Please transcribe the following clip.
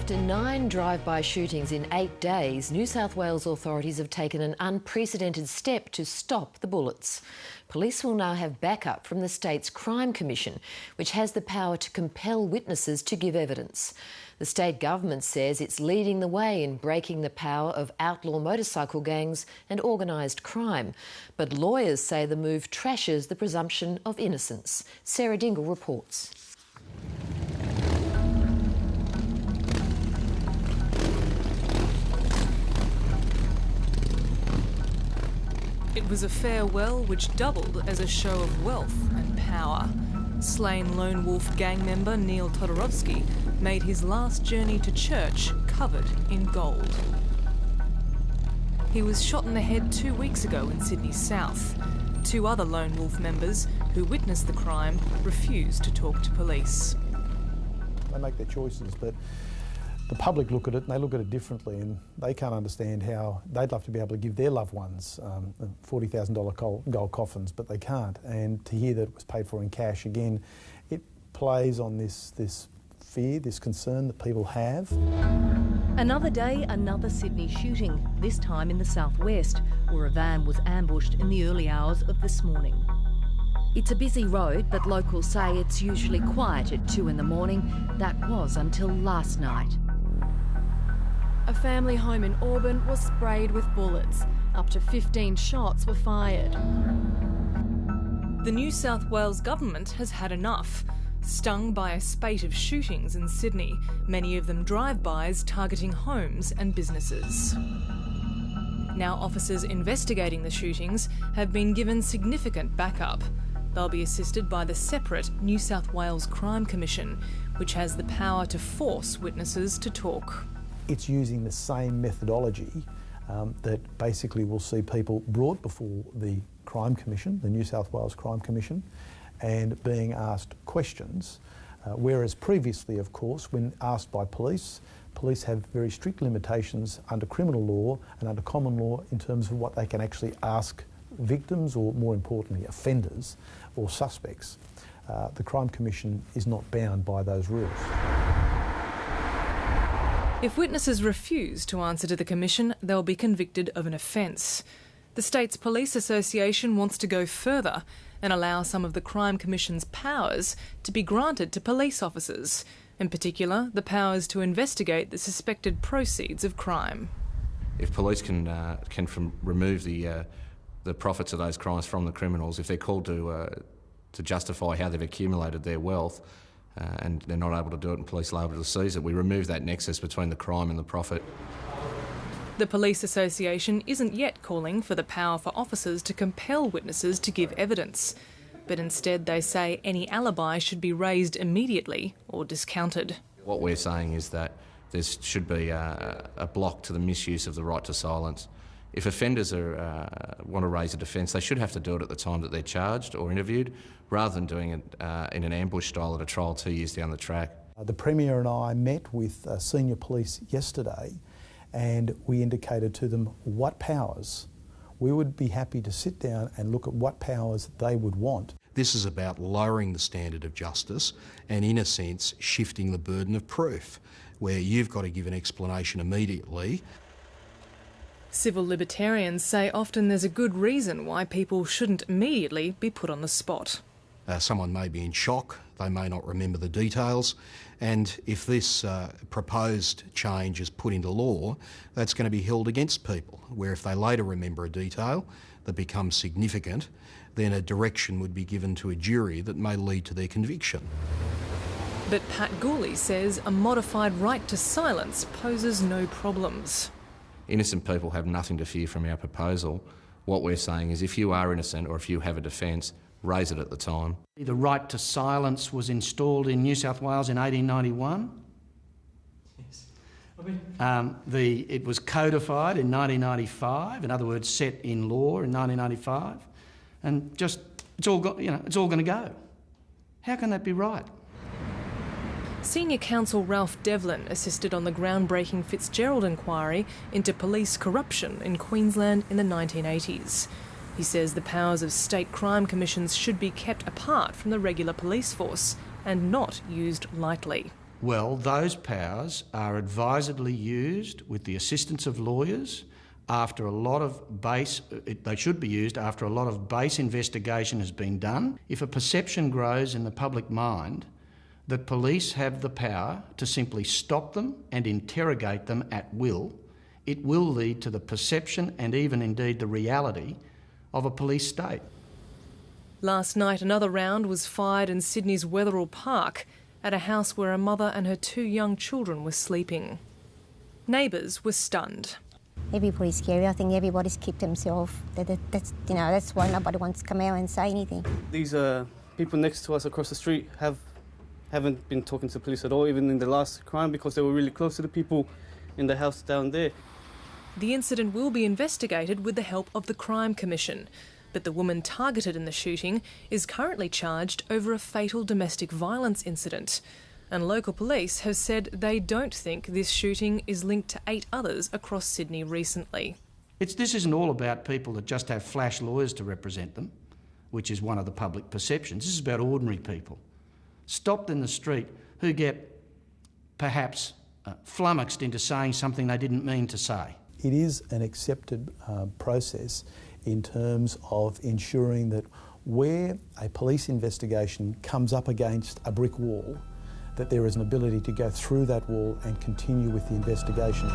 After 9 drive-by shootings in 8 days, New South Wales authorities have taken an unprecedented step to stop the bullets. Police will now have backup from the state's Crime Commission, which has the power to compel witnesses to give evidence. The state government says it's leading the way in breaking the power of outlaw motorcycle gangs and organised crime. But lawyers say the move trashes the presumption of innocence. Sarah Dingle reports. It was a farewell which doubled as a show of wealth and power. Slain lone wolf gang member Neil Todorovsky made his last journey to church covered in gold. He was shot in the head 2 weeks ago in Sydney's south. 2 other lone wolf members who witnessed the crime refused to talk to police. They make their choices, but the public look at it and they look at it differently, and they can't understand how they'd love to be able to give their loved ones $40,000 gold coffins, but they can't. And to hear that it was paid for in cash, again, it plays on this fear, this concern that people have. Another day, another Sydney shooting, this time in the southwest, where a van was ambushed in the early hours of this morning. It's a busy road, but locals say it's usually quiet at 2 in the morning. That was until last night. A family home in Auburn was sprayed with bullets. Up to 15 shots were fired. The New South Wales government has had enough. Stung by a spate of shootings in Sydney, many of them drive-bys targeting homes and businesses. Now officers investigating the shootings have been given significant backup. They'll be assisted by the separate New South Wales Crime Commission, which has the power to force witnesses to talk. It's using the same methodology that basically will see people brought before the Crime Commission, the New South Wales Crime Commission, and being asked questions, whereas previously, of course, when asked by police have very strict limitations under criminal law and under common law in terms of what they can actually ask victims, or more importantly, offenders or suspects. The Crime Commission is not bound by those rules. If witnesses refuse to answer to the Commission, they'll be convicted of an offence. The state's police association wants to go further and allow some of the Crime Commission's powers to be granted to police officers, in particular the powers to investigate the suspected proceeds of crime. If police can remove the profits of those crimes from the criminals, if they're called to justify how they've accumulated their wealth, and they're not able to do it and police are able to seize it, we remove that nexus between the crime and the profit. The Police Association isn't yet calling for the power for officers to compel witnesses to give evidence, but instead they say any alibi should be raised immediately or discounted. What we're saying is that there should be a block to the misuse of the right to silence. If offenders want to raise a defence, they should have to do it at the time that they're charged or interviewed, rather than doing it in an ambush style at a trial 2 years down the track. The Premier and I met with senior police yesterday, and we indicated to them what powers. We would be happy to sit down and look at what powers they would want. This is about lowering the standard of justice and, in a sense, shifting the burden of proof, where you've got to give an explanation immediately. Civil libertarians say often there's a good reason why people shouldn't immediately be put on the spot. Someone may be in shock, they may not remember the details, and if this proposed change is put into law, that's going to be held against people, where if they later remember a detail that becomes significant, then a direction would be given to a jury that may lead to their conviction. But Pat Gooley says a modified right to silence poses no problems. Innocent people have nothing to fear from our proposal. What we're saying is if you are innocent or if you have a defence, raise it at the time. The right to silence was installed in New South Wales in 1891. Yes. It was codified in 1995, in other words, set in law in 1995, and it's all going to go. How can that be right? Senior counsel Ralph Devlin assisted on the groundbreaking Fitzgerald inquiry into police corruption in Queensland in the 1980s. He says the powers of state crime commissions should be kept apart from the regular police force and not used lightly. Well, those powers are advisedly used with the assistance of lawyers after a lot of they should be used after a lot of base investigation has been done. If a perception grows in the public mind that police have the power to simply stop them and interrogate them at will, it will lead to the perception and even indeed the reality of a police state. Last night, another round was fired in Sydney's Wetherill Park at a house where a mother and her 2 young children were sleeping. Neighbours were stunned. Everybody's scary. I think everybody's kept themselves. That's why nobody wants to come out and say anything. These people next to us across the street haven't been talking to the police at all, even in the last crime, because they were really close to the people in the house down there. The incident will be investigated with the help of the Crime Commission, but the woman targeted in the shooting is currently charged over a fatal domestic violence incident. And local police have said they don't think this shooting is linked to 8 others across Sydney recently. This isn't all about people that just have flash lawyers to represent them, which is one of the public perceptions. This is about ordinary people, stopped in the street, who get perhaps flummoxed into saying something they didn't mean to say. It is an accepted process in terms of ensuring that where a police investigation comes up against a brick wall, that there is an ability to go through that wall and continue with the investigation.